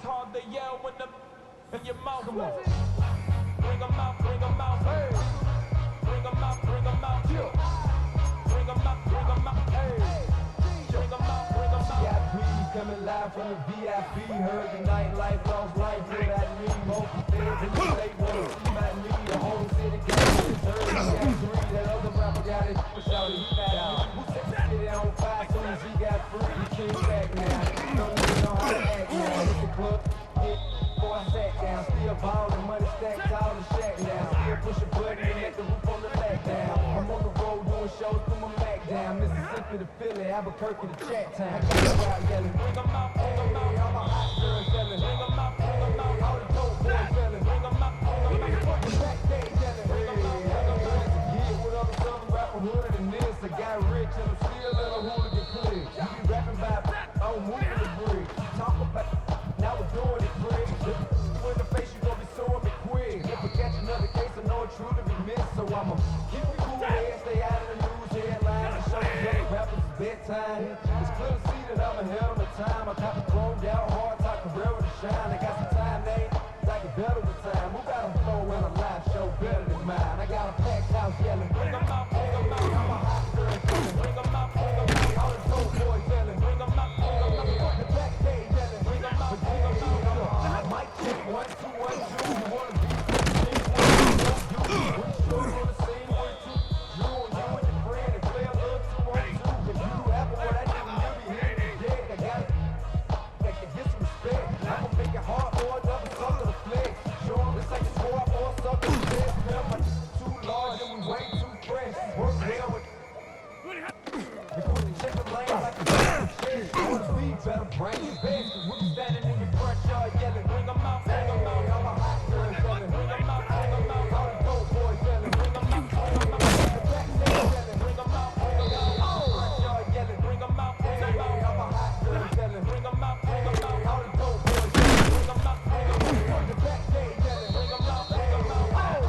hard to yell when them in your mouth. Come on. Bring them out, bring them out. Hey. Bring them out, bring them out. Bring them out, bring them out. Hey. Bring them out, bring them out. VIP coming live from the VIP. Heard the nightlife, lost life, feel that need. Multi fans in the state wanna see my knee. The whole city got it. Heard he got three. That other rapper got it. Shout it, he fat out. Who set the city on fire soon as he got free? He came back now. Don't even know how to act now. Hit the club. Before I sat down, still ballin', money stacked out the shack now. Still push a button and let the roof on the back down. I'm on the road doing shows, put my Mac down. Mississippi to Philly, Albuquerque to Chat Town. I got the crowd yelling, bring them out, bring them out. All my hot girls yelling, bring them out, bring them out. All the dope boys yelling, bring them out, bring them out. The backstage yelling, bring them out, bring them out. Yeah, what other southern rapper hood than this? I got rich and I'm still in a hooligan clique. You be rapping about, I'm moving the bridge. Talk about, now we're doing it quick. In the face, you gon' be suing me quick. If I catch another case, I know it's true to be missed. So I'ma keep it cool and stay out of the news headlines and show these other rappers it's bedtime. It's clear to see that I'm ahead of the time. I cop a chrome down hard, talk Cabrera to shine. I got some time, they like it better with time. Who got a flow in a live show better than mine? I got a packed house yelling, bring them out, bring them out. I'm a hot girl yelling, bring them out, bring them out. All the dope boys yelling, bring them out, bring them out. The backstage yelling, bring them out, bring them out. Mic check, 1, 2, 1, 2. You wanna be 15, 1, 2, 1, 2. When you show on the scene, 1, 2. You and your friend and play a little 2 on 2. If you do Apple, what I didn't hear me here today. I got it. I can get some respect. I'ma make it hard for another sucker to flex. Show 'em it's like a score for a sucker to flex. Man, my too large and we way too fresh. Work well with. You put the check the lane like a shit. You wanna be better, bring your best. Cause we be standing in your front yard yelling, bring them out, bring them out. All my hot girls yelling, bring them out, bring them out. All the dope boys yelling, bring them out, bring them out. The backstage yelling, bring them out, bring them out. All the front yard yelling, bring them out, bring them out. All my hot girls yelling, bring them out, bring them out. All the dope boys yelling, bring them out, bring them out. The backstage yelling, bring them out, bring them out.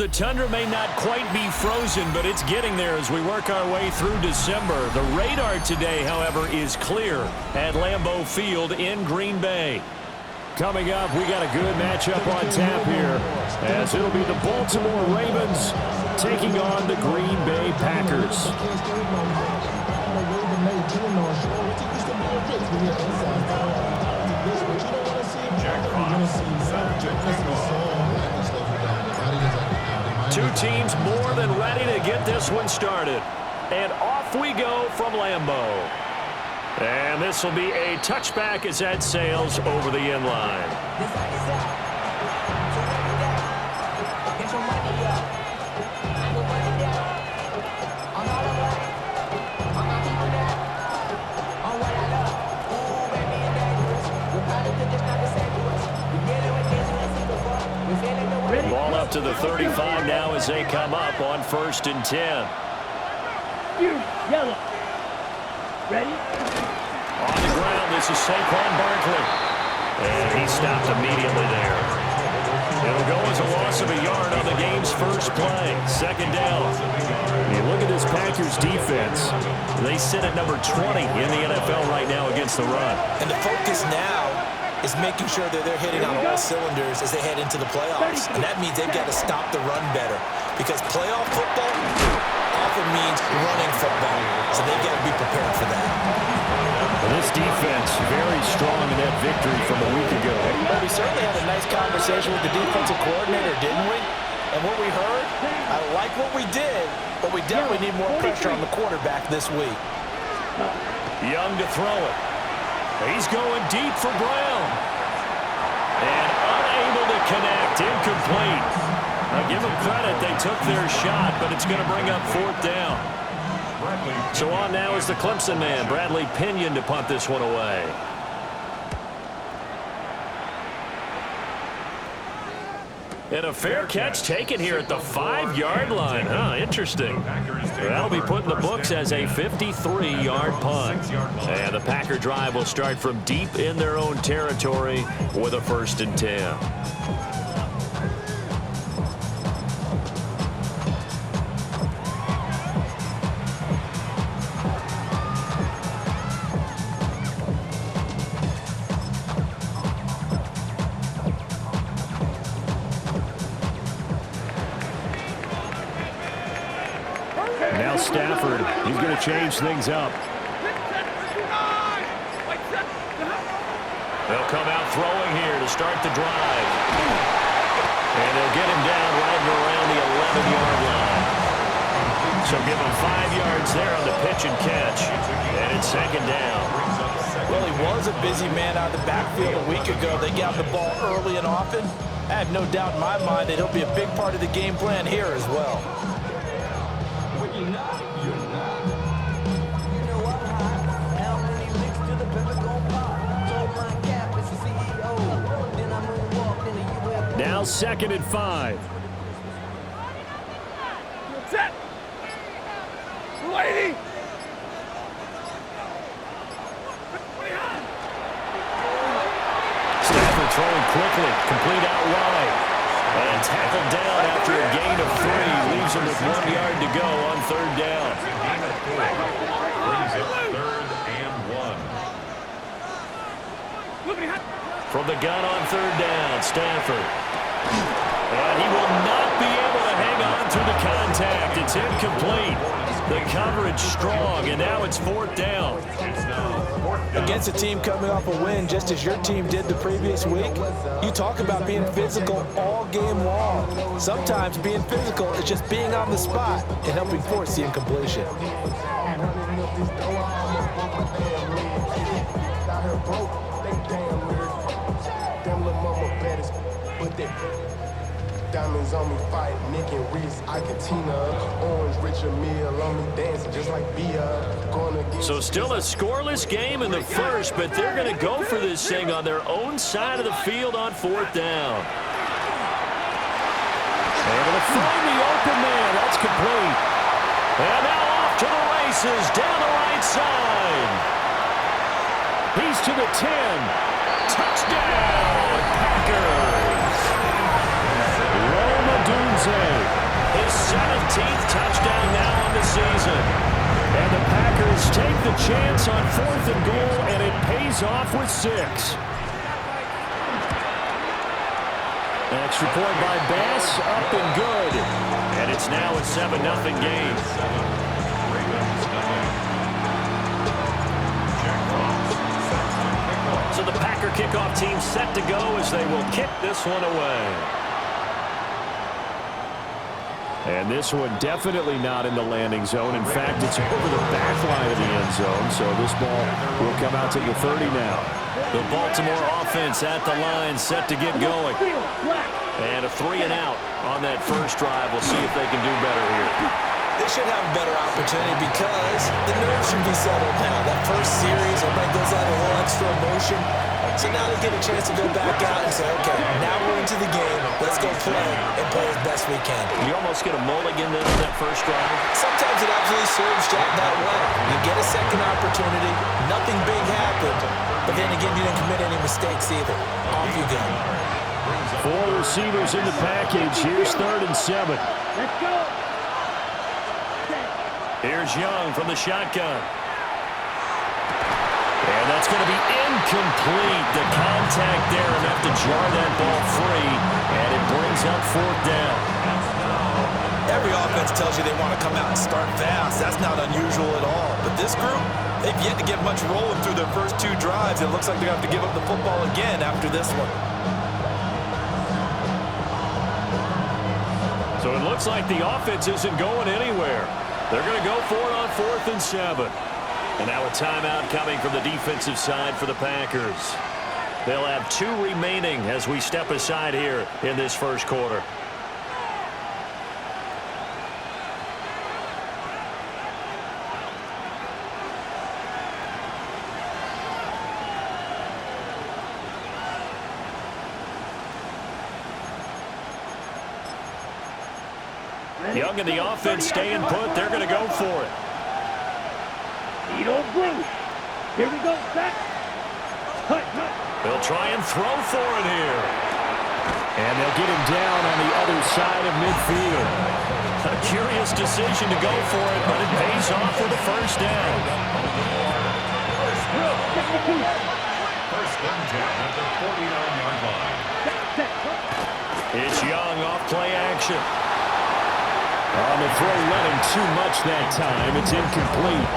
the tundra may not quite be frozen, but it's getting there as we work our way through December. The radar today, however, is clear at Lambeau Field in Green Bay. Coming up, we got a good matchup on tap here, as it'll be the Baltimore Ravens taking on the Green Bay Packers. Two teams more than ready to get this one started. And off we go from Lambeau. And this will be a touchback as that sails over the end line. Ball up to the 35 now as they come up on 1st and 10. Yellow. Ready? On the ground, this is Saquon Barkley. And he stopped immediately there. It'll go as a loss of a yard on the game's first play. 2nd down. You look at this Packers defense. They sit at number 20 in the NFL right now against the run. And the focus now is making sure that they're hitting on all cylinders as they head into the playoffs. And that means they've got to stop the run better. Because playoff football often means running football. So they've got to be prepared for that. Well, this defense very strong in that victory from a week ago. Well, we certainly had a nice conversation with the defensive coordinator, didn't we? And what we heard, I like what we did, but we definitely need more pressure on the quarterback this week. Young to throw it. He's going deep for Brown. And unable to connect. Incomplete. Now give them credit. They took their shot, but it's going to bring up 4th down. So on now is the Clemson man, Bradley Pinion, to punt this one away. And a fair catch taken here at the 5-yard line. Interesting. That'll be put in the books as a 53-yard punt. And the Packer drive will start from deep in their own territory with a 1st and 10. Now Stafford, he's going to change things up. They'll come out throwing here to start the drive. And they'll get him down right around the 11-yard line. So give him 5 yards there on the pitch and catch. And it's 2nd down. Well, he was a busy man out of the backfield a week ago. They got the ball early and often. I have no doubt in my mind that he'll be a big part of the game plan here as well. Now 2nd and 5. Set. Lady. Stafford throwing quickly, complete out wide. And tackled down after a gain of 3. Leaves him with 1 yard to go on 3rd down. Brings it 3rd and 1. From the gun on 3rd down, Stafford. And he will not be able to hang on through the contact. It's incomplete. The coverage strong, and now it's 4th down. Against a team coming off a win, just as your team did the previous week, you talk about being physical all game long. Sometimes being physical is just being on the spot and helping force the incompletion. Diamonds on me fight, Nick and Reese, Argentina, Orange, Richard Mill on me dancing just like Bia. So still a scoreless game in the first, but they're going to go for this thing on their own side of the field on 4th down. Able to find the open man. That's complete. And now off to the races down the right side. He's to the 10. Touchdown, Packers. Roma Dunze 17th touchdown now on the season. And the Packers take the chance on 4th and goal, and it pays off with 6. Extra point by Bass, up and good. And it's now a 7-0 game. So the Packer kickoff team set to go as they will kick this one away. And this one definitely not in the landing zone. In fact, it's over the back line of the end zone. So this ball will come out to the 30 now. The Baltimore offense at the line, set to get going. And a 3-and-out on that first drive. We'll see if they can do better here. They should have a better opportunity because the nerves should be settled now. That first series, everybody goes out a little extra emotion. So now they get a chance to go back out and say, okay, now we're into the game. Let's go play and play as best we can. You almost get a mulligan then on that first drive. Sometimes it absolutely serves Jack that way. You get a second opportunity. Nothing big happened. But then again, you didn't commit any mistakes either. Off you go. 4 receivers in the package. Here's 3rd and 7. Let's go. Here's Young from the shotgun. And that's going to be incomplete. The contact there enough to jar that ball free. And it brings up 4th down. Every offense tells you they want to come out and start fast. That's not unusual at all. But this group, they've yet to get much rolling through their first 2 drives. It looks like they're going to have to give up the football again after this one. So it looks like the offense isn't going anywhere. They're going to go for it on 4th and 7. And now a timeout coming from the defensive side for the Packers. They'll have 2 remaining as we step aside here in this first quarter. Young and the offense staying put. They're going to go for it. Bruce. Here we go, set. They'll try and throw for it here. And they'll get him down on the other side of midfield. A curious decision to go for it, but it pays off with a first down. First and 10 at the 49-yard line. It's Young off play action. On the throw, running too much that time. It's incomplete.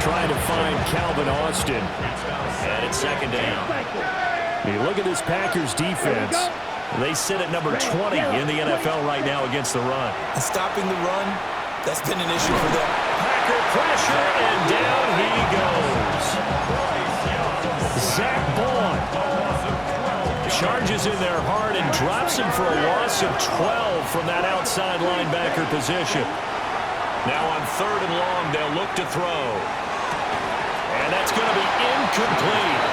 Trying to find Calvin Austin. And it's 2nd down. You look at this Packers defense. They sit at number 20 in the NFL right now against the run. And stopping the run, that's been an issue for them. Packer pressure, and down he goes. Zach Bond charges in there hard and drops him for a loss of 12 from that outside linebacker position. Now on 3rd and long, they'll look to throw. And that's going to be incomplete.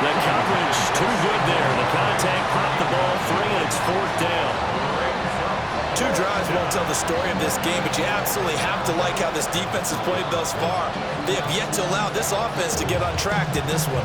The coverage too good there. The contact popped the ball free, and it's 4th down. 2 drives won't tell the story of this game, but you absolutely have to like how this defense has played thus far. They have yet to allow this offense to get untracked in this one.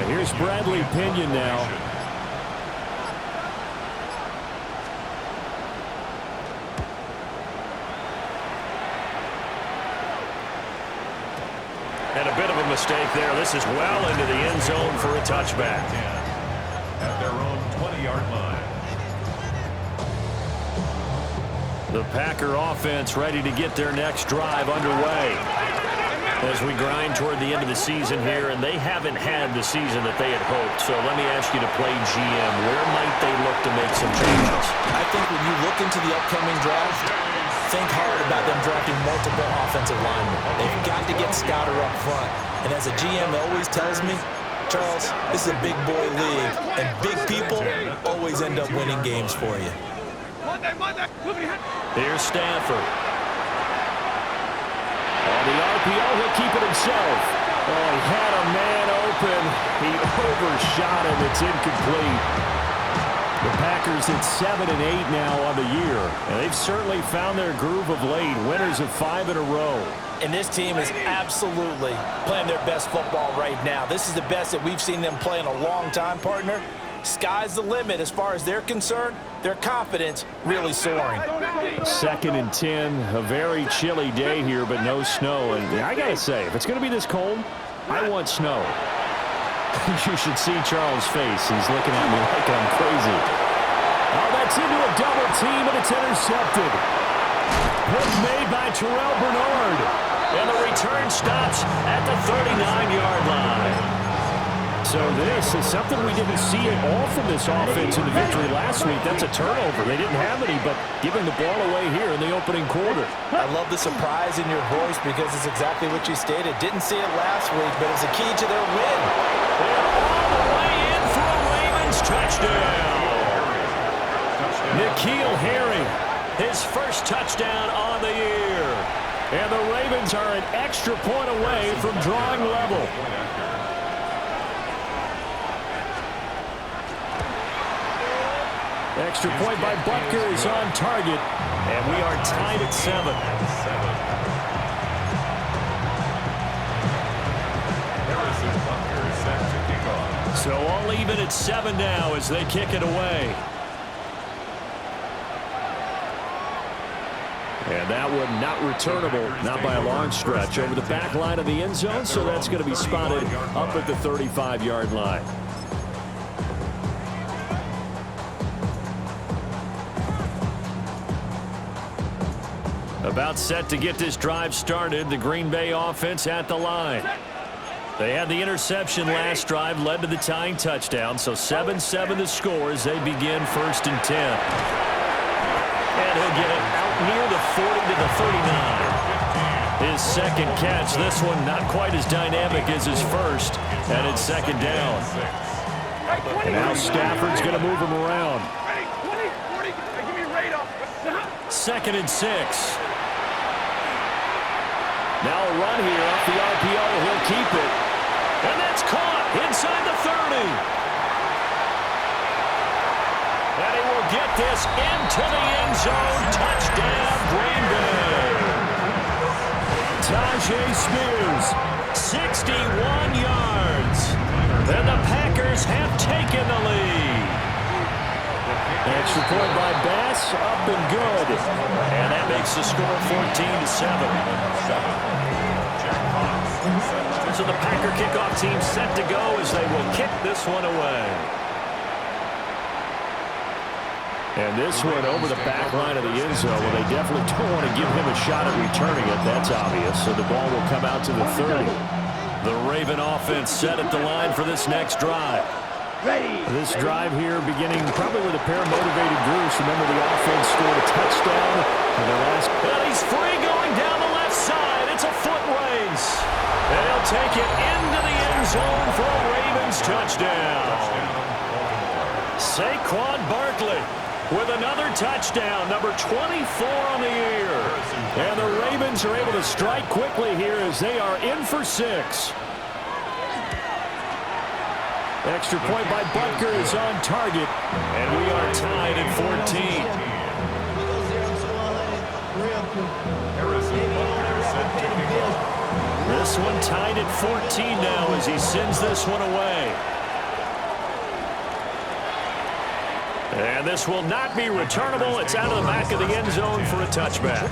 Here's Bradley Pinion now. And a bit of a mistake there. This is well into the end zone for a touchback. At their own 20-yard line. The Packer offense ready to get their next drive underway as we grind toward the end of the season here, and they haven't had the season that they had hoped. So let me ask you to play GM. Where might they look to make some changes? I think when you look into the upcoming draft, think hard about them drafting multiple offensive linemen. They've got to get Scouter up front. And as a GM always tells me, Charles, this is a big boy league, and big people always end up winning games for you. Here's Stanford. On the RPO, he'll keep it himself. Oh, he had a man open. He overshot him. It's incomplete. The Packers at 7-8 now on the year, and they've certainly found their groove of late. Winners of 5 in a row. And this team is absolutely playing their best football right now. This is the best that we've seen them play in a long time, partner. Sky's the limit as far as they're concerned. Their confidence really soaring. 2nd and 10, a very chilly day here, but no snow. And I got to say, if it's going to be this cold, I want snow. You should see Charles' face. He's looking at me like I'm crazy. Oh, that's into a double team, and it's intercepted. Hit made by Terrell Bernard. And the return stops at the 39-yard line. So this is something we didn't see at all from this offense in the victory last week. That's a turnover. They didn't have any, but giving the ball away here in the opening quarter. I love the surprise in your voice because it's exactly what you stated. Didn't see it last week, but it's a key to their win. They're all the way in for a Ravens touchdown. N'Keal Harry, his first touchdown on the year. And the Ravens are an extra point away from drawing level. Extra point by Butker is on target, and we are tied at 7. So all even at 7 now as they kick it away. And that one not returnable, not by a long stretch, over the back line of the end zone, so that's going to be spotted up at the 35-yard line. About set to get this drive started, the Green Bay offense at the line. They had the interception last drive, led to the tying touchdown, so 7-7 the score as they begin 1st and 10. And he'll get it out near the 40 to the 39. His second catch, this one not quite as dynamic as his first, and it's 2nd down. And now Stafford's going to move him around. 2nd and 6. Now a run here off the RPO. He'll keep it. And that's caught inside the 30. And he will get this into the end zone. Touchdown, Green Bay. Tajay Spears, 61 yards. And the Packers have taken the lead. Extra point by Bass, up and good. And that makes the score 14-7. So the Packer kickoff team set to go as they will kick this one away. And this one over the back line of the end zone. Well, they definitely don't want to give him a shot at returning it. That's obvious. So the ball will come out to the 30. The Raven offense set at the line for this next drive. This drive here beginning probably with a pair of motivated groups. Remember, the offense scored a touchdown in their last. And he's free going down the left side. It's a foot race. And he'll take it into the end zone for a Ravens touchdown. Saquon Barkley with another touchdown, number 24 on the year. And the Ravens are able to strike quickly here as they are in for 6. Extra point by Butker is on target, and we are tied at 14. This one tied at 14 now as he sends this one away. And this will not be returnable. It's out of the back of the end zone for a touchback.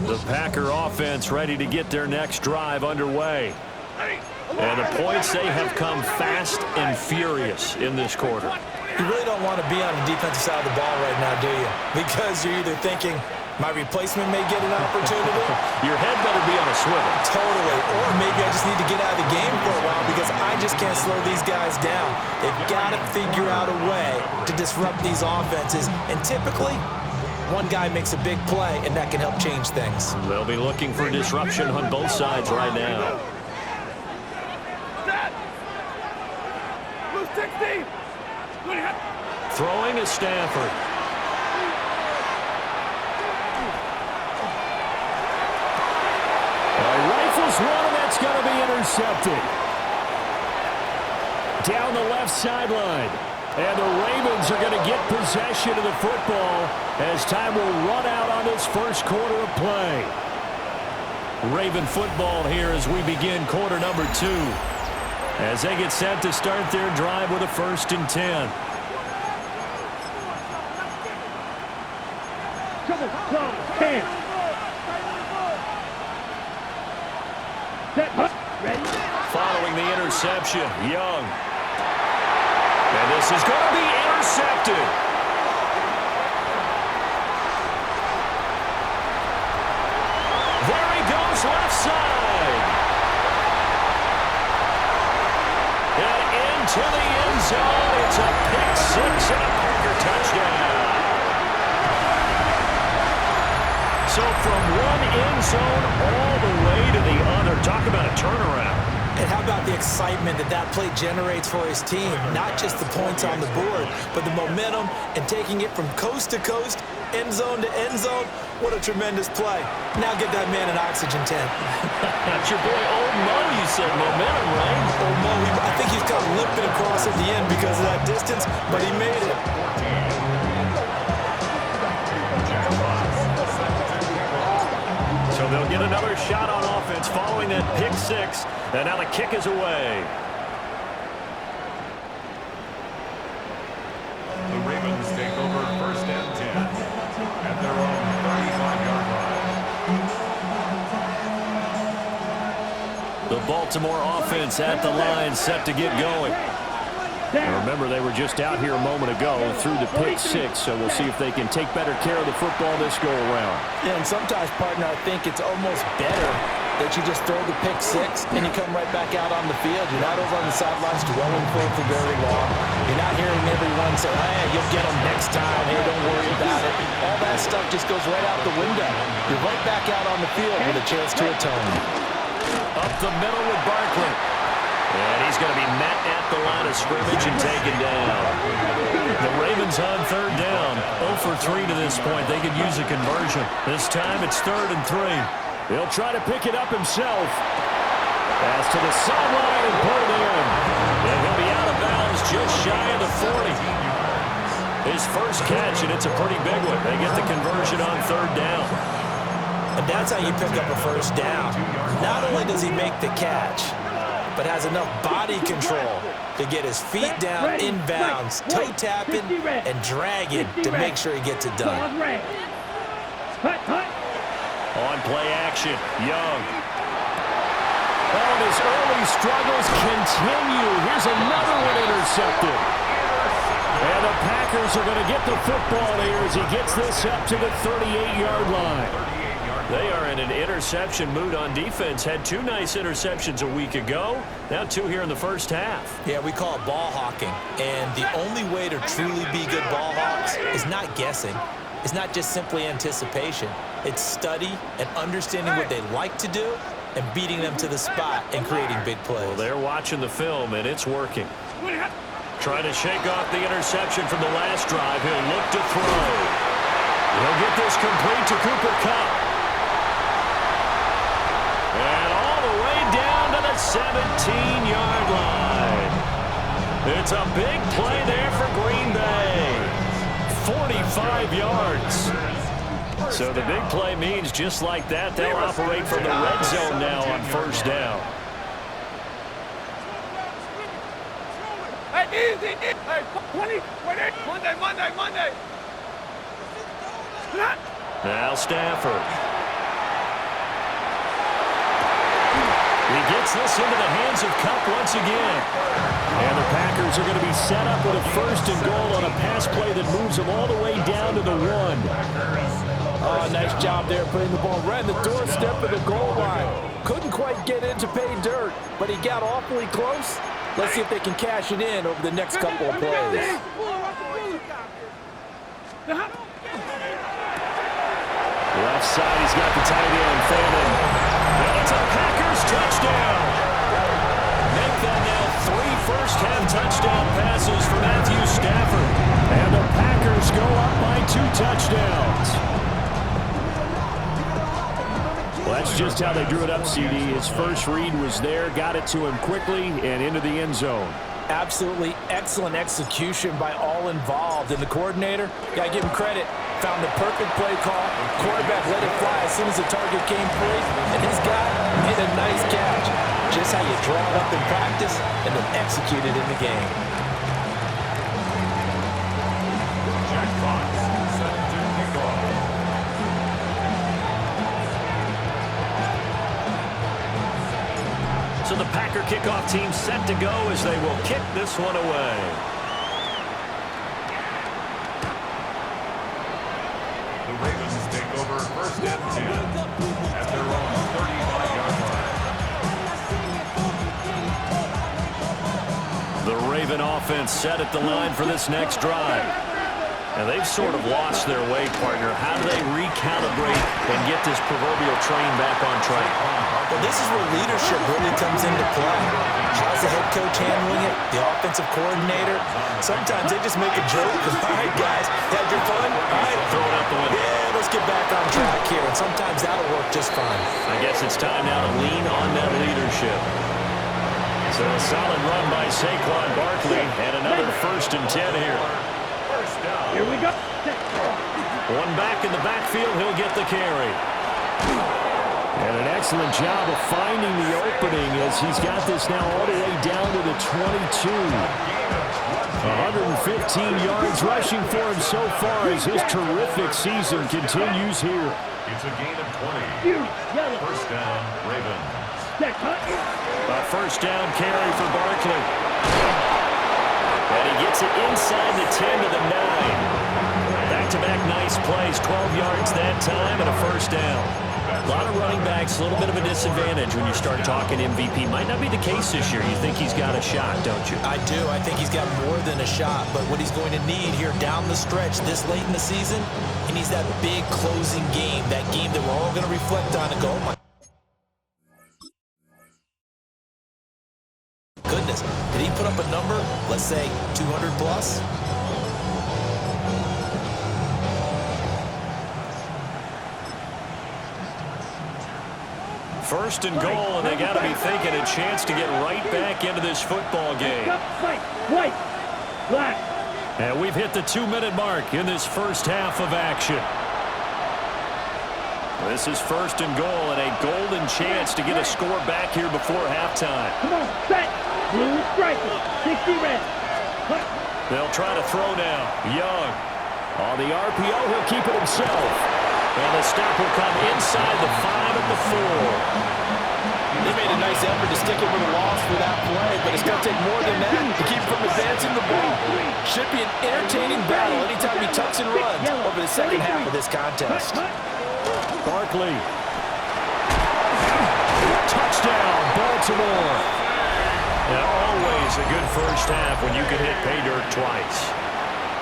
The Packer offense ready to get their next drive underway. And the points, they have come fast and furious in this quarter. You really don't want to be on the defensive side of the ball right now, do you? Because you're either thinking, my replacement may get an opportunity. Your head better be on a swivel. Totally. Or maybe I just need to get out of the game for a while because I just can't slow these guys down. They've got to figure out a way to disrupt these offenses. And typically, one guy makes a big play, and that can help change things. They'll be looking for disruption on both sides right now. Throwing is Stafford. one, and that's going to be intercepted. Down the left sideline. And the Ravens are going to get possession of the football as time will run out on this first quarter of play. Raven football here as we begin quarter number 2. As they get set to start their drive with a 1st and 10. Following the interception, Young. And this is going to be intercepted. There he goes, left side. And into the end zone. It's a pick 6 and a Packer touchdown. So from one end zone all the way to the other. Talk about a turnaround. And how about the excitement that that play generates for his team? Not just the points on the board, but the momentum and taking it from coast to coast, end zone to end zone. What a tremendous play. Now get that man an oxygen tent. That's your boy Old Mo, you said. Momentum, right? Old Mo, I think he's kind of limping across at the end because of that distance, but he made it. So they'll get another shot on offense following that pick 6. And now the kick is away. The Ravens take over 1st and 10 at their own 35-yard line. The Baltimore offense at the line set to get going. And remember, they were just out here a moment ago through the pick 6, so we'll see if they can take better care of the football this go-around. Yeah, and sometimes, partner, I think it's almost better that you just throw the pick 6 and you come right back out on the field. You're not over on the sidelines dwelling for very long. You're not hearing everyone say, hey, you'll get them next time. Hey, don't worry about it. All that stuff just goes right out the window. You're right back out on the field with a chance to atone. Up the middle with Barkley. And he's going to be met at the line of scrimmage and taken down. The Ravens on 3rd down. 0 for 3 to this point. They could use a conversion. This time it's 3rd and 3. He'll try to pick it up himself. Pass to the sideline and put it in. And he'll be out of bounds just shy of the 40. His first catch, and it's a pretty big one. They get the conversion on 3rd down. And that's how you pick up a 1st down. Not only does he make the catch, but has enough body control to get his feet down inbounds, toe tapping, and dragging to make sure he gets it done. On play action, Young. Oh, his early struggles continue. Here's another one intercepted. And the Packers are going to get the football here as he gets this up to the 38-yard line. They are in an interception mood on defense. Had 2 nice interceptions a week ago. Now 2 here in the first half. Yeah, we call it ball hawking. And the only way to truly be good ball hawks is not guessing. It's not just simply anticipation. It's study and understanding what they like to do and beating them to the spot and creating big plays. Well, they're watching the film, and it's working. Trying to shake off the interception from the last drive. He'll look to throw. He'll get this complete to Cooper Kupp. And all the way down to the 17-yard line. It's a big play there for Green Bay. 45 yards. So the big play means just like that, they'll operate from the red zone now on 1st down. Hey, easy. Hey, 20, Monday. Now Stafford. He gets this into the hands of Kupp once again. And the Packers are going to be set up with a 1st and goal on a pass play that moves them all the way down to the 1. Oh, nice job there putting the ball right in the doorstep of the goal line. Couldn't quite get in to pay dirt, but he got awfully close. Let's see if they can cash it in over the next couple of plays. Left side, he's got the tight end, Fannin. And it's a Packers touchdown. Make that now 3 first-half touchdown passes for Matthew Stafford. And the Packers go up by 2 touchdowns. Well, that's just how they drew it up, CD. His first read was there, got it to him quickly, and into the end zone. Absolutely excellent execution by all involved. And the coordinator, got to give him credit, found the perfect play call. Quarterback let it fly as soon as the target came free. And his guy made a nice catch. Just how you draw it up in practice and then execute it in the game. Jack Fox, set to kick off. So the Packer kickoff team set to go as they will kick this one away. The Ravens take over first and 10 at their own 35-yard line. The Raven offense set at the line for this next drive. And they've sort of lost their way, partner. How do they recalibrate and get this proverbial train back on track? Well, this is where leadership really comes into play. How's the head coach handling it? The offensive coordinator? Sometimes they just make a joke. All right, guys, had your fun? All right. Throw it out the window. Yeah, let's get back on track here. And sometimes that'll work just fine. I guess it's time now to lean on that leadership. So a solid run by Saquon Barkley and another first and 10 here. Here we go. One back in the backfield, he'll get the carry. And an excellent job of finding the opening as he's got this now all the way down to the 22. 115 yards rushing for him so far as his terrific season continues here. It's a gain of 20. First down, Ravens. A first down carry for Barkley. And he gets it inside the 10 to the 9. Back-to-back nice plays, 12 yards that time and a first down. A lot of running backs, a little bit of a disadvantage when you start talking MVP. Might not be the case this year. You think he's got a shot, don't you? I do. I think he's got more than a shot. But what he's going to need here down the stretch this late in the season, he needs that big closing game, that game that we're all going to reflect on and go, oh my goodness, did he put up a number, let's say 200 plus? First and goal, and they got to be thinking a chance to get right back into this football game. White, black. And we've hit the 2-minute mark in this first half of action. This is first and goal and a golden chance to get a score back here before halftime. Come on, set. Blue striker, 60 red. They'll try to throw now. Young. On the RPO, he'll keep it himself. And the stop will come inside the 5 at the 4. They made a nice effort to stick it with a loss for that play, but it's going to take more than that to keep from advancing the ball. Should be an entertaining battle anytime he tucks and runs over the second half of this contest. Barkley. Touchdown, Baltimore. And always a good first half when you can hit pay dirt twice.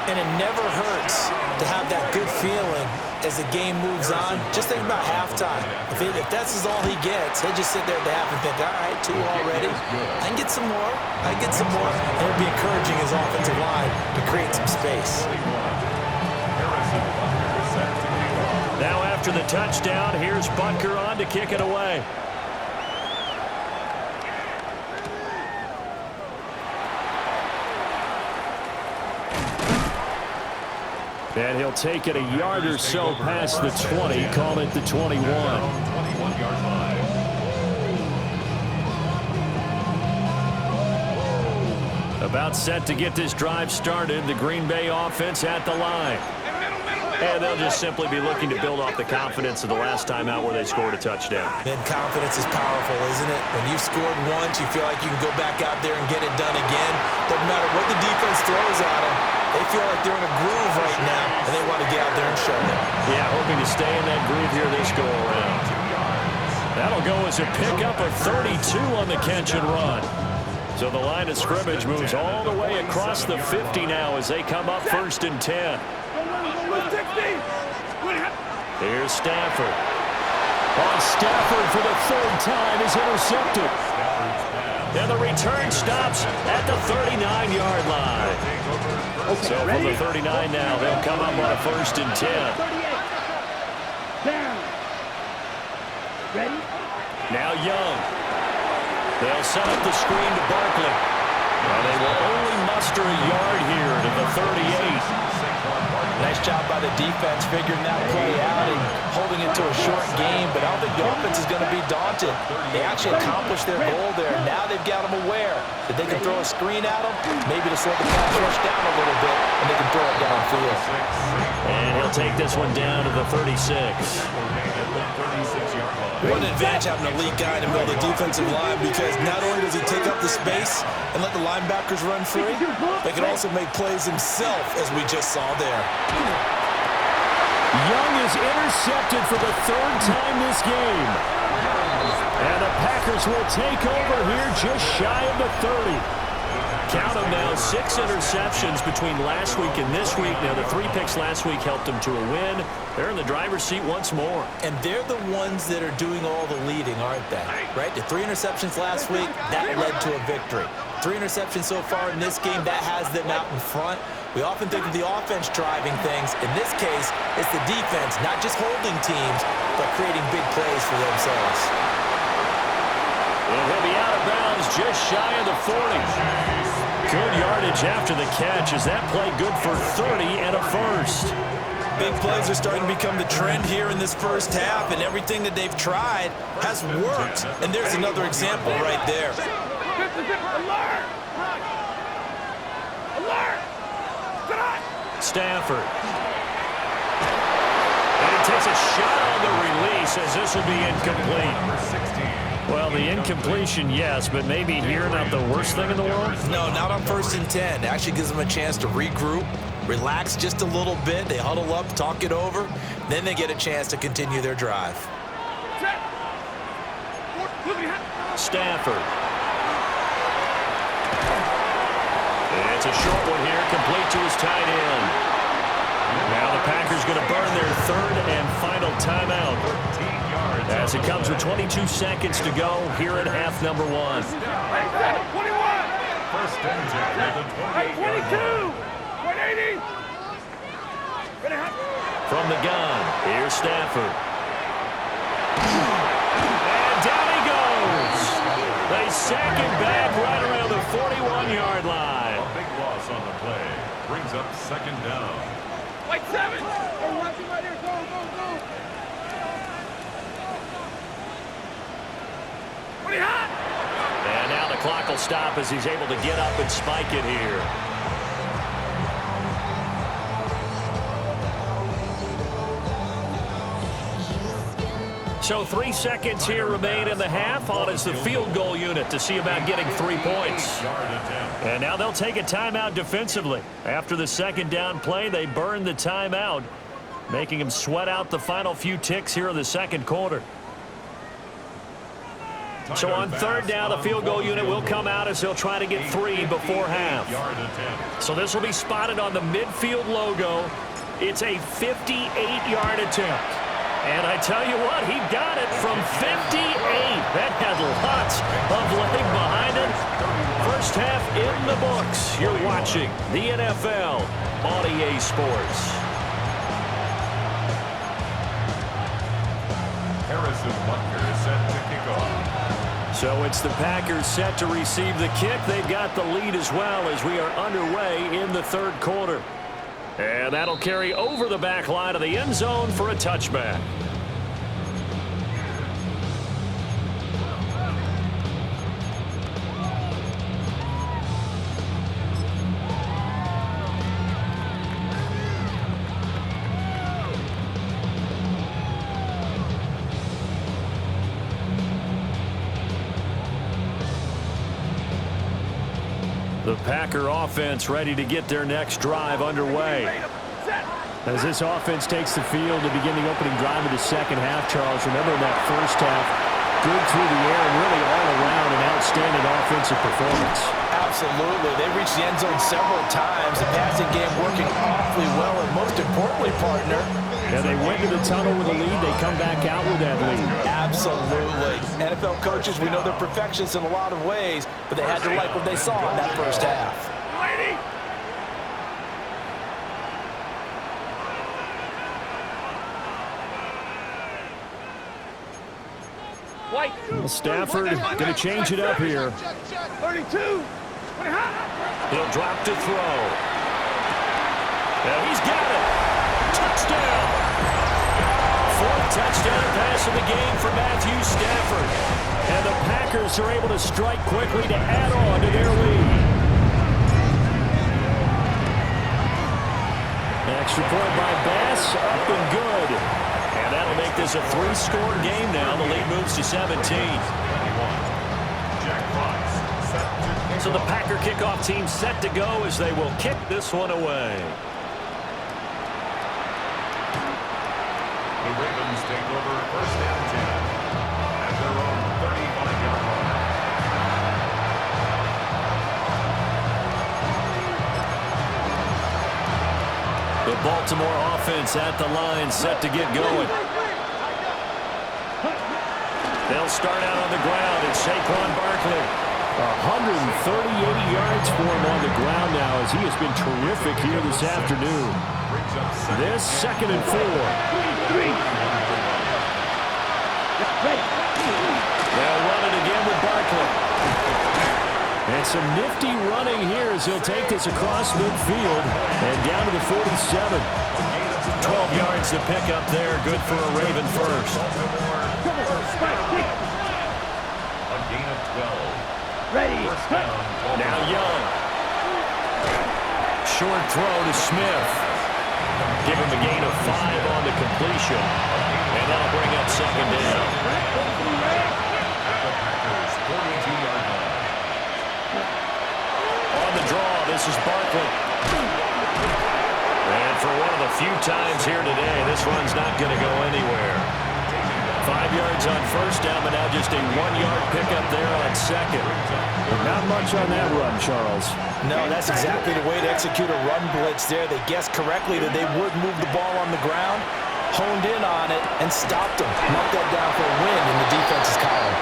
And it never hurts to have that good feeling as the game moves on. Just think about halftime. If that's all he gets, he'll just sit there at the half and think, all right, 2 already. I can get some more. I can get some more. And it'll be encouraging his offensive line to create some space. Now after the touchdown, here's Butker on to kick it away. And he'll take it a yard or so past the 20, call it the 21. 21-yard line. About set to get this drive started, the Green Bay offense at the line. And they'll just simply be looking to build off the confidence of the last time out where they scored a touchdown. And confidence is powerful, isn't it? When you've scored once, you feel like you can go back out there and get it done again. Doesn't matter what the defense throws at them. They feel like they're in a groove right now, and they want to get out there and show them. Yeah, hoping to stay in that groove here this go-around. That'll go as a pickup of 32 on the catch and run. So the line of scrimmage moves all the way across the 50 now as they come up first and 10. Here's Stafford. On Stafford for the 3rd time is intercepted. And the return stops at the 39-yard line. So from the 39 now, they'll come up on a first and 10. Ready? Now Young. They'll set up the screen to Barkley. And they will only muster a yard here to the 38. Nice job by the defense figuring that play out and holding it to a short game, but I don't think the offense is going to be daunted. They actually accomplished their goal there. Now they've got them aware that they can throw a screen at them, maybe to slow the pass rush down a little bit, and they can throw it downfield. And he'll take this one down to the 36. What an advantage having an elite guy in the middle of the defensive line, because not only does he take up the space and let the linebackers run free, but can also make plays himself, as we just saw there. Young is intercepted for the third time this game. And the Packers will take over here just shy of the 30. Count them now, 6 interceptions between last week and this week. Now, the 3 picks last week helped them to a win. They're in the driver's seat once more. And they're the ones that are doing all the leading, aren't they? Right? The 3 interceptions last week, that led to a victory. 3 interceptions so far in this game, that has them out in front. We often think of the offense driving things. In this case, it's the defense, not just holding teams, but creating big plays for themselves. And he'll be out of bounds just shy of the 40. Good yardage after the catch. Is that play good for 30 and a first? Big plays are starting to become the trend here in this first half, and everything that they've tried has worked. And there's another example right there. Alert! Alert! Stafford. And he takes a shot on the release as this will be incomplete. Well, the incompletion, yes, but maybe here not the worst thing in the world? No, not on 1st and 10. It actually gives them a chance to regroup, relax just a little bit. They huddle up, talk it over. Then they get a chance to continue their drive. Stafford. It's a short one here, complete to his tight end. Now the Packers going to burn their 3rd and final timeout, as it comes with 22 seconds to go here at half number 1. 21! First and 10 at the 22! 180! From the gun, here's Stafford. And down he goes. They sack him back right around the 41-yard line. A big loss on the play. Brings up 2nd down. White 7! Oh, watch him right here. Go, go, go! What are you hot? And now the clock will stop as he's able to get up and spike it here. So 3 seconds here remain in the half. On is the field goal unit to see about getting 3 points. And now they'll take a timeout defensively. After the 2nd down play, they burn the timeout, making them sweat out the final few ticks here in the 2nd quarter. So on 3rd down, the field goal unit will come out as they'll try to get 3 before half. So this will be spotted on the midfield logo. It's a 58-yard attempt. And I tell you what, he got it from 58. That had lots of leg behind it. First half in the books. You're watching the NFL on EA Sports. Harrison Butker is set to kick off. So it's the Packers set to receive the kick. They've got the lead as well as we are underway in the 3rd quarter. And that'll carry over the back line of the end zone for a touchback. The Packer offense ready to get their next drive underway. As this offense takes the field to begin the opening drive of the 2nd half, Charles, remember in that first half, good through the air and really all around an outstanding offensive performance. Absolutely. They reached the end zone several times. The passing game working awfully well, and most importantly, partner, yeah, they went to the tunnel with a lead. They come back out with that lead. Absolutely. NFL coaches, we know they're perfectionists in a lot of ways, but they had to like what they saw in that first half. Well, Stafford going to change it up here. 32. He'll drop to throw. And he's got it. Touchdown. Fourth touchdown pass of the game for Matthew Stafford. And the Packers are able to strike quickly to add on to their lead. Extra point by Bass, up and good. And that'll make this a 3-score game now. The lead moves to 17. So the Packer kickoff team set to go as they will kick this one away. The Ravens take over first and 10 at their own 35-yard line. The Baltimore offense at the line, set to get going. They'll start out on the ground, and Saquon Barkley. 138 yards for him on the ground now as he has been terrific here this afternoon. This 2nd and 4. They'll run it again with Barkley. And some nifty running here as he'll take this across midfield and down to the 47. 12 yards to pick up there. Good for a Raven first. A gain of 12. Ready. Now Young. Short throw to Smith. Give him a gain of 5 on the completion. And that'll bring up 2nd down. The Packers 42-yard line. On the draw, this is Barkley. And for one of the few times here today, this one's not going to go anywhere. 5 yards on first down, but now just a 1-yard pickup there on 2nd. Not much on that run, Charles. No, that's exactly the way to execute a run blitz there. They guessed correctly that they would move the ball on the ground, honed in on it, and stopped them. Knocked that down for a win in the defense's column.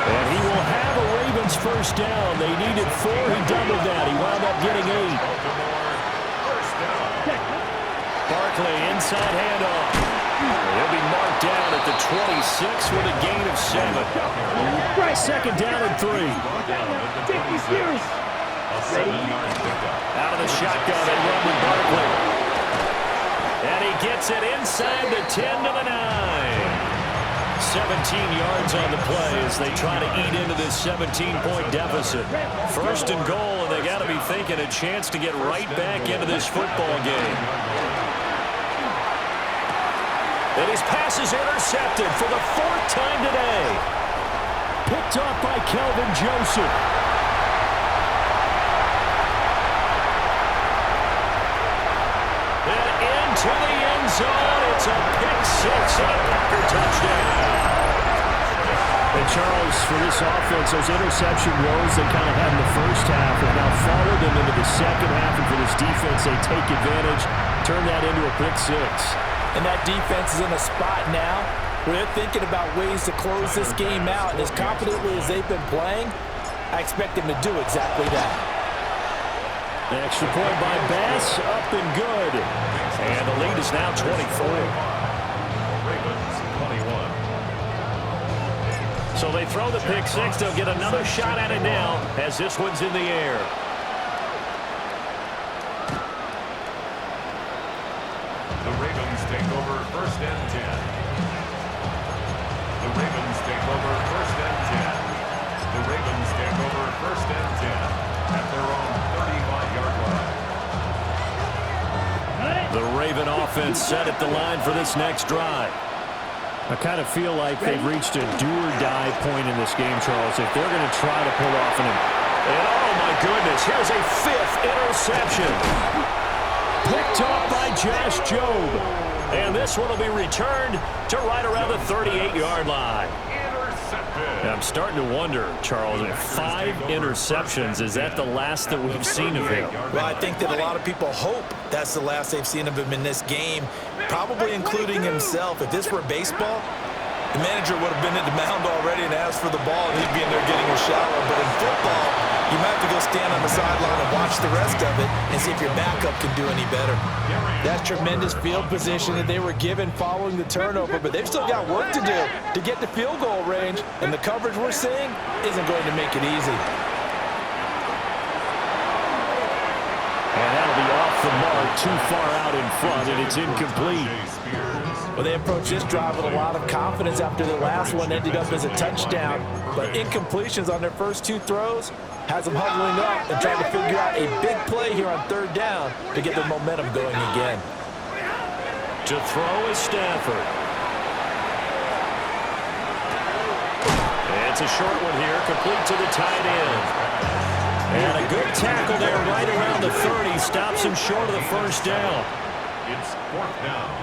And he will have a Ravens first down. They needed 4. He doubled that. He wound up getting 8. Barkley, inside handoff. He'll be marked down at the 26 with a gain of 7. 2nd down and 3. Out of the shotgun, they run with Barkley. And he gets it inside the 10 to the 9. 17 yards on the play as they try to eat into this 17-point deficit. 1st and goal, and they got to be thinking a chance to get right back into this football game. And his pass is intercepted for the 4th time today. Picked off by Kelvin Joseph. And into the end zone. It's a pick 6 and a Packer touchdown. And Charles, for this offense, those interception woes they kind of had in the first half have now followed them into the second half. And for this defense, they take advantage, turn that into a pick 6. And that defense is in a spot now where they're thinking about ways to close this game out. And as confidently as they've been playing, I expect them to do exactly that. An extra point by Bass, up and good. And the lead is now 24. Ravens 21. So they throw the pick 6. They'll get another shot at it now as this one's in the air. The Ravens take over first and 10. The Ravens take over first and 10. The Ravens take over first and 10 at their own 35-yard line. The Raven offense set at the line for this next drive. I kind of feel like they've reached a do-or-die point in this game, Charles, if they're going to try to pull off an... And oh, my goodness, here's a 5th interception. Picked off by Josh Jobe. And this one will be returned to right around the 38-yard line. Intercepted. I'm starting to wonder, Charles, 5 interceptions, is that the last that we've seen of him? Well, I think that a lot of people hope that's the last they've seen of him in this game, probably including himself. If this were baseball, the manager would have been at the mound already and asked for the ball, and he'd be in there getting a shower. But in football, you might have to go stand on the sideline and watch the rest of it and see if your backup can do any better. That's tremendous field position that they were given following the turnover, but they've still got work to do to get to field goal range, and the coverage we're seeing isn't going to make it easy. And that'll be off the mark, too far out in front, and it's incomplete. Well, they approached this drive with a lot of confidence after their last one ended up as a touchdown, but incompletions on their first two throws has them huddling up and trying to figure out a big play here on third down to get their momentum going again. To throw is Stafford. It's a short one here, complete to the tight end. And a good tackle there right around the 30, stops him short of the first down. It's fourth down.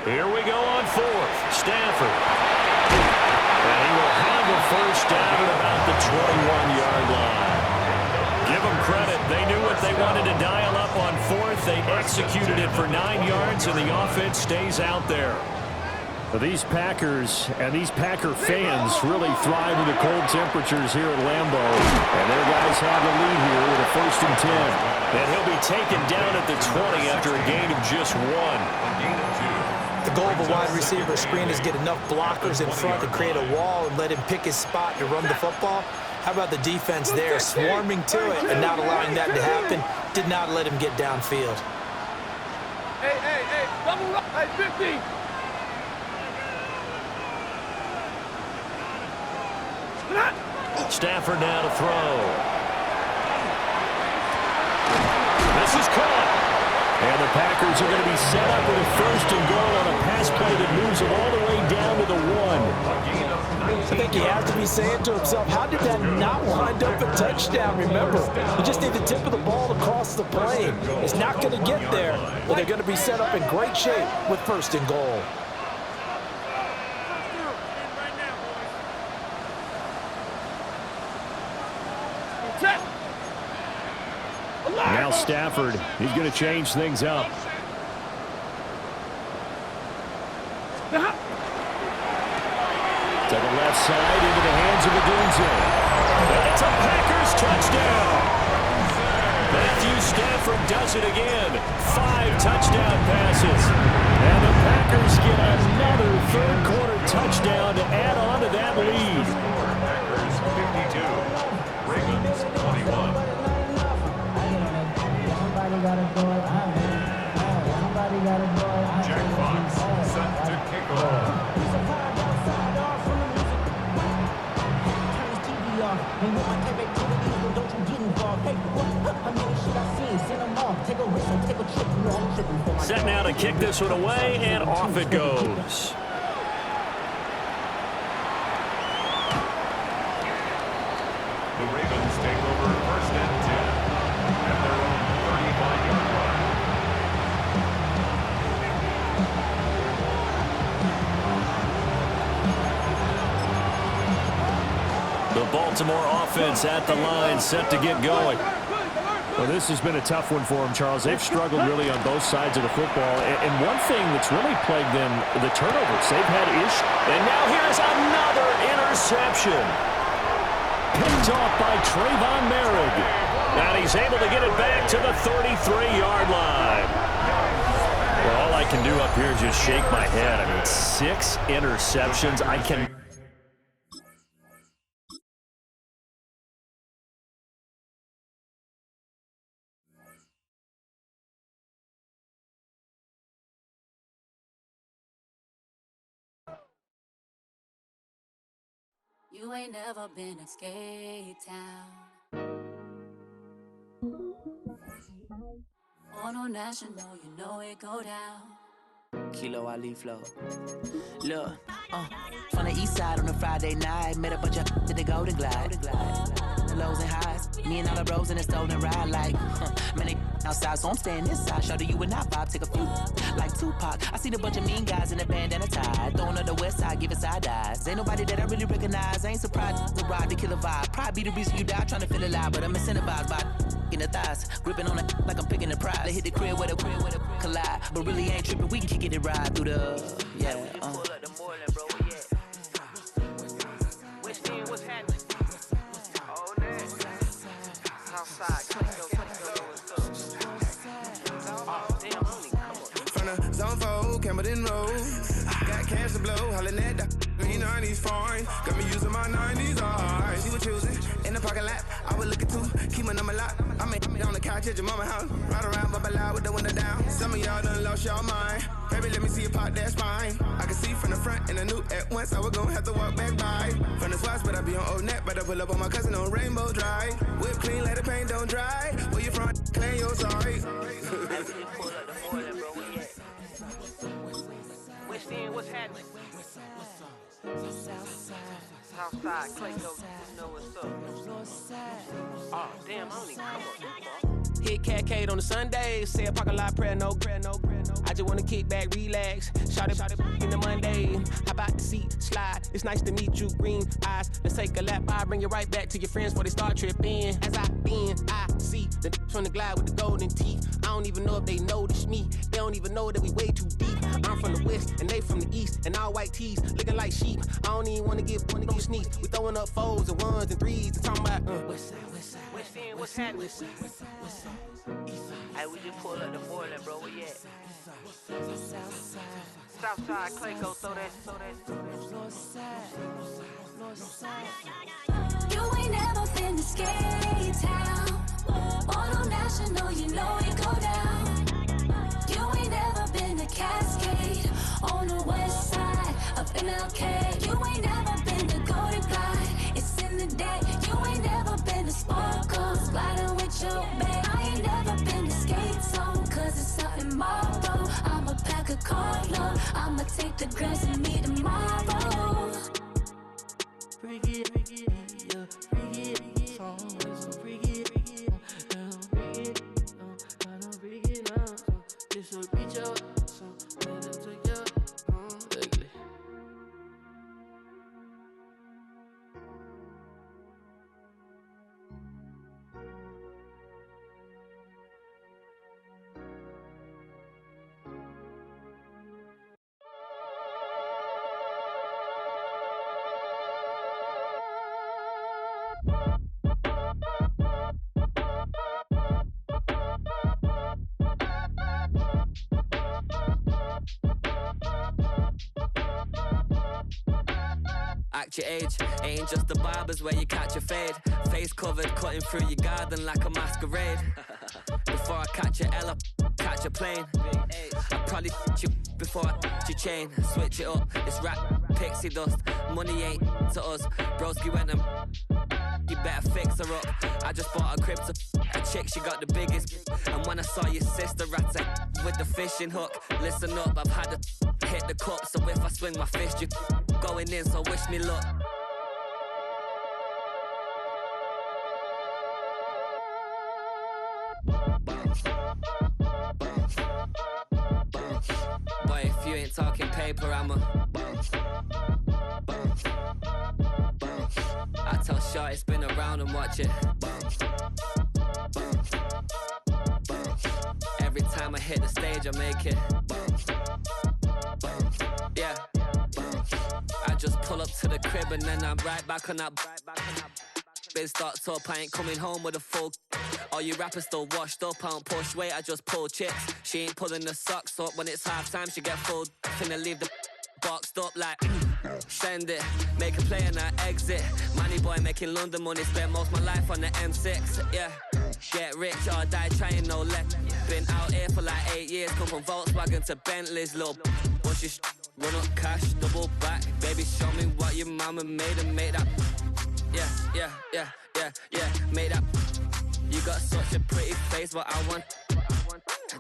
Here we go on fourth. Stafford. And he will have a first down at about the 21-yard line. Give them credit. They knew what they wanted to dial up on fourth. They executed it for 9 yards, and the offense stays out there. These Packers and these Packer fans really thrive in the cold temperatures here at Lambeau. And their guys have the lead here with a 1st and 10. And he'll be taken down at the 20 after a gain of just 1. The goal of a wide receiver screen is get enough blockers in front to create a wall and let him pick his spot to run the football. How about the defense there, swarming to it and not allowing that to happen? Did not let him get downfield. Hey, double up, hey, 50. Stafford now to throw. This is caught. And the Packers are going to be set up with a 1st and goal on a pass play that moves them all the way down to the 1. I think he has to be saying to himself, how did that not wind up a touchdown? Remember, you just need the tip of the ball to cross the plane. It's not going to get there, but they're going to be set up in great shape with 1st and goal. Now Stafford, he's going to change things up. To the left side, into the hands of Adunze. That's a Packers touchdown. Matthew Stafford does it again. 5 touchdown passes. And the Packers get another 3rd quarter touchdown to add on to that lead. Packers 52, Ravens 21. Jack Fox set to kick off. Set now to kick this one away, and off it goes. The Ravens take over 1st and 10 at their own 35-yard line. The Baltimore offense at the line, set to get going. Well, this has been a tough one for them, Charles. They've struggled really on both sides of the football. And one thing that's really plagued them, the turnovers. They've had issues. And now here's another interception. Picked off by Trayvon Merrick. And he's able to get it back to the 33-yard line. Well, all I can do up here is just shake my head. I mean, 6 interceptions. I can... You ain't never been a skate town. On no national, you know it go down. Kilo Ali flow. Look, from the east side on a Friday night, met a bunch of to the Golden Glide. Lows and highs, me and all the bros in a stolen ride like, man, they outside, so I'm staying inside. Show you and I vibe, take a few like Tupac. I seen a bunch of mean guys in the band and a tie, throwing up the west side, giving side eyes. Ain't nobody that I really recognize. I ain't surprised to ride the killer vibe. Probably be the reason you die, trying to feel alive, but I'm incentivized by in the thighs, gripping on it like I'm picking the prize. They hit the crib where the collide, but really ain't tripping. We can kick it and ride through the I'ma then roll. Got cash to blow, hollin' at the green on these foreign. Got me using my 90s, alright. You were choosing in the parking lot. I was looking too, keep my number locked. I'm on the couch at your mama house. Ride around, bubble loud with the window down. Some of y'all done lost y'all mind. Baby, let me see you pop that spine. I can see from the front and I knew at once I was gonna have to walk back by. From the spots, but I be on Old Net. Better pull up on my cousin on Rainbow Drive. Whip clean, let the paint don't dry. Where you from? Claim your sorry. West End, what's happening? Southside, Clayco, you know what's up. Oh, damn, I don't even come up this far. Hit Catcade on the Sunday, say a parking lot prayer, no. I just wanna kick back, relax, shout it in the Monday. How about the seat, slide, it's nice to meet you, green eyes. Let's take a lap, I'll bring you right back to your friends before they start tripping. As I see the from the glide with the golden teeth. I don't even know if they notice me, they don't even know that we way too deep. I'm from the west, and they from the east, and all white tees, looking like sheep. I don't even wanna give one of those sneaks. We throwing up fours and ones and threes, and talking about West End, what's happening? Hey, we just pulled up the Portland, bro. Where you at? Southside, Clayco, throw that. You ain't never been to Skate Town. Auto National, you know it go down. You ain't never been to Cascade on the west side of MLK. You ain't never been to Golden Glide. It's in the day. You ain't never been to Sparkles, gliding with your babe. I ain't never been to Skate Zone, cause it's out in Marlboro. I'ma pack a carload. I'ma take the girls and meet tomorrow. Bring it, yeah, bring it, song, so bring it, bring it now, this will reach out, so let it take you, ugly. Act your age, ain't just the barbers where you catch a fade. Face covered, cutting through your garden like a masquerade. Before I catch a L up, catch a plane. I probably f*** you before I f*** your chain. Switch it up, it's rap, pixie dust. Money ain't to us, broski went and you better fix her up. I just bought a crib to a chick, she got the biggest. And when I saw your sister rat with the fishing hook, listen up, I've had to hit the cup. So if I swing my fist, you going in, so wish me luck. Boy, if you ain't talking paper, I'm a I tell Shorty spin around and watch it. Every time I hit the stage, I make it. Yeah. I just pull up to the crib and then I'm right back on that. Biz starts up, I ain't coming home with a full. All you rappers still washed up, I don't push weight, I just pull chips. She ain't pulling the socks up, when it's half time she get full. Finna leave the boxed up like send it, make a play and I exit. Money boy making London money, spend most of my life on the M6. Yeah, get rich or die trying, no left. Been out here for like 8 years, come from Volkswagen to Bentley's, little bushy run up cash, double back. Baby, show me what your mama made and make that. Yeah, made that. You got such a pretty face, but I want.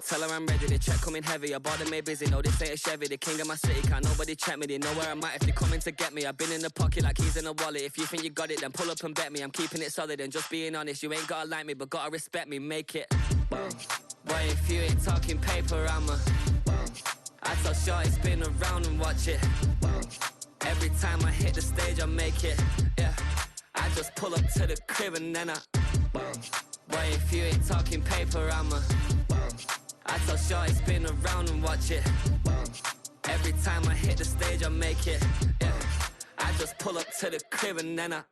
Tell her I'm ready, the check coming heavy. I bought them made busy, no this ain't a Chevy. The king of my city, can't nobody check me. They know where I'm at if they coming to get me. I've been in the pocket like keys in a wallet. If you think you got it, then pull up and bet me. I'm keeping it solid and just being honest. You ain't gotta like me, but gotta respect me, make it. Boy, if you ain't talking paper, I'm a. I tell Shorty spin around and watch it. Every time I hit the stage, I make it. Yeah, I just pull up to the crib and then I. Boy, if you ain't talking paper, I'm a. I tell Shorty spin around and watch it. Every time I hit the stage, I make it. Yeah, I just pull up to the crib and then I.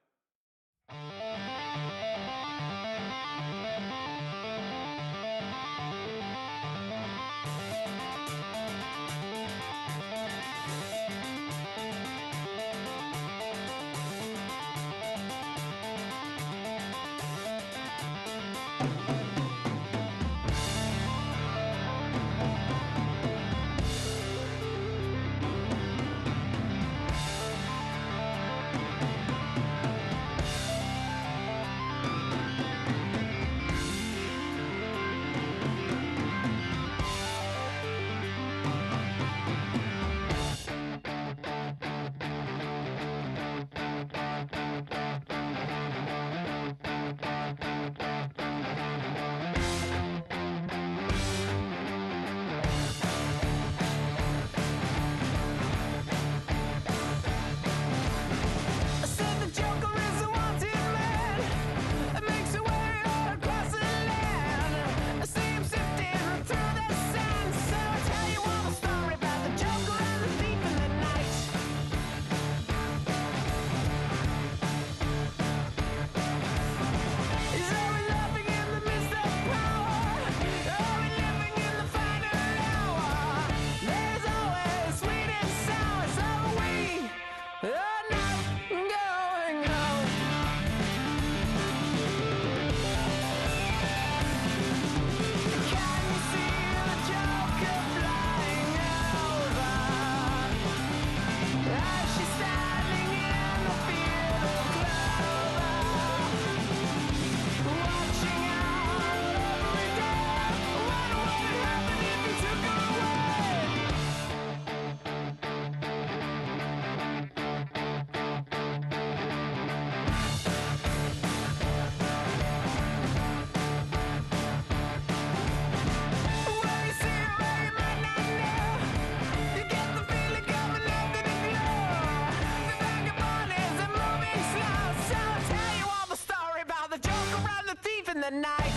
the night.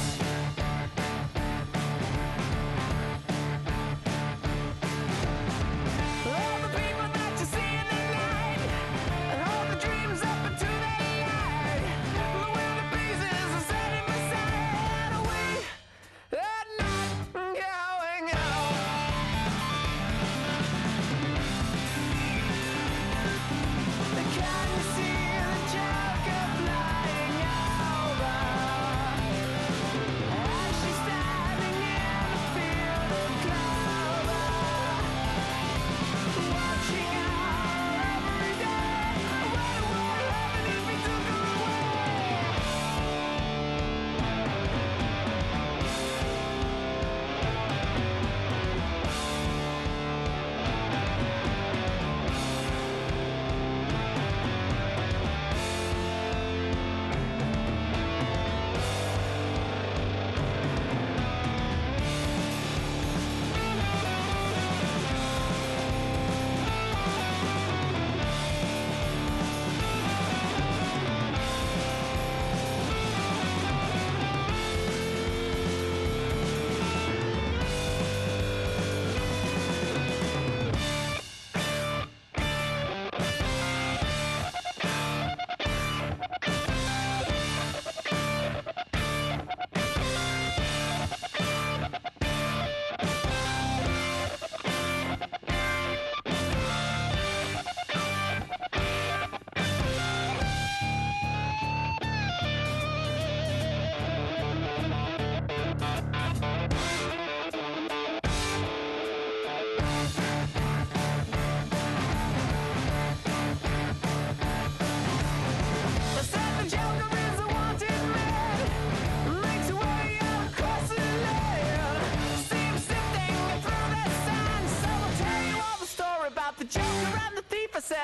All the people that you see in the night, and all the dreams up into the light. The way the pieces are setting beside, we are not going out. Can you see the Joker flying over? As she's standing in the field of clover, watching out every day. What would happen if we took her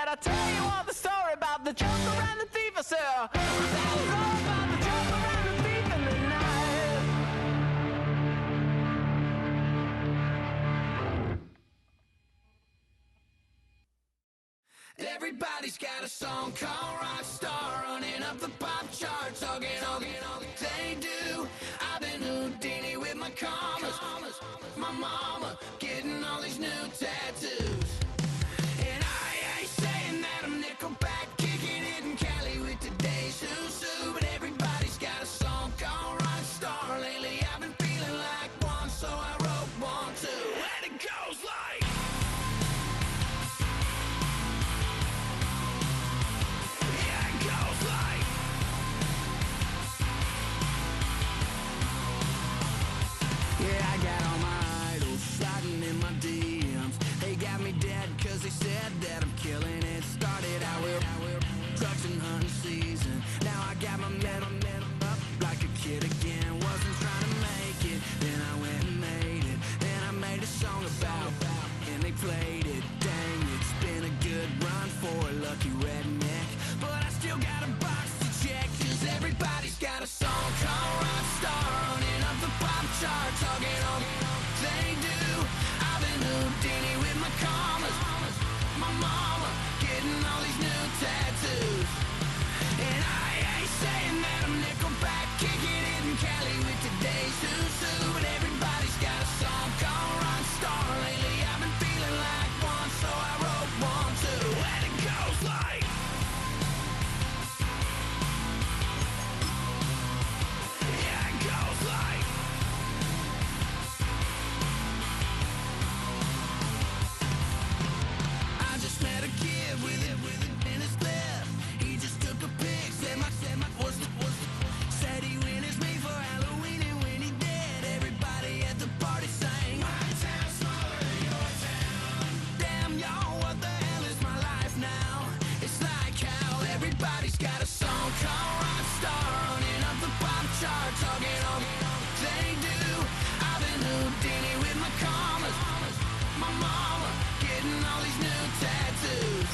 I'll tell you all the story about the Joker and the thief. I said, I'll tell you all about the Joker and the thief in the night. Everybody's got a song called Rockstar, running up the pop charts, talking all they do. I've been Houdini with my commas, my mama getting all these new tattoos. And I ain't saying that I'm Nickelback, kicking it in Cali with today's Susu, but everybody's got a song called Rockstar. Lately I've been feeling like one, so I wrote one too. And it goes like, yeah, it goes like, these new tattoos. And I ain't saying that I'm Nickelback, kicking it in Cali with today's Susu. But everybody's got a song called Rockstar. Lately I've been feeling like one, so I wrote one too. And it goes like, yeah, it goes like, I just met a kid with it in his lip. He just took a pic, said my said he witnessed me for Halloween, and when he did, everybody at the party sang, my town smaller than your town. Damn, y'all, what the hell is my life now? It's like how everybody's got a song called Rockstar, running up the pop chart, talking all they do. I've been Houdini with my commas, my mama getting all these new tattoos.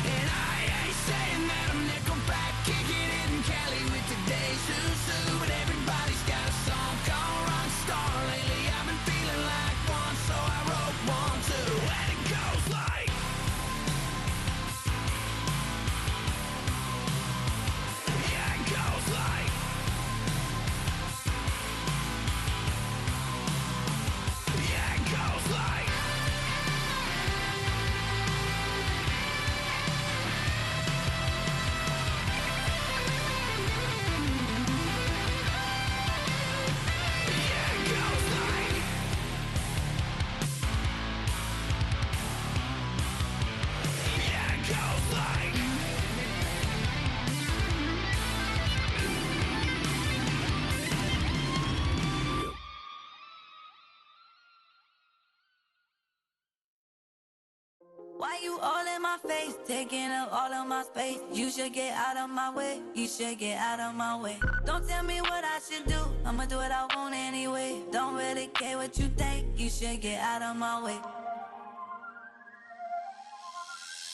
And I ain't saying that I'm Nickelback, kicking it in Cali with today's Susu. But everybody's got a song called Rockstar. Lately I've been feeling like one, so I wrote one too. And it goes like, yeah, it goes like, yeah, it goes like. Why you all in my face, taking up all of my space? You should get out of my way, you should get out of my way. Don't tell me what I should do, I'ma do what I want anyway. Don't really care what you think, you should get out of my way.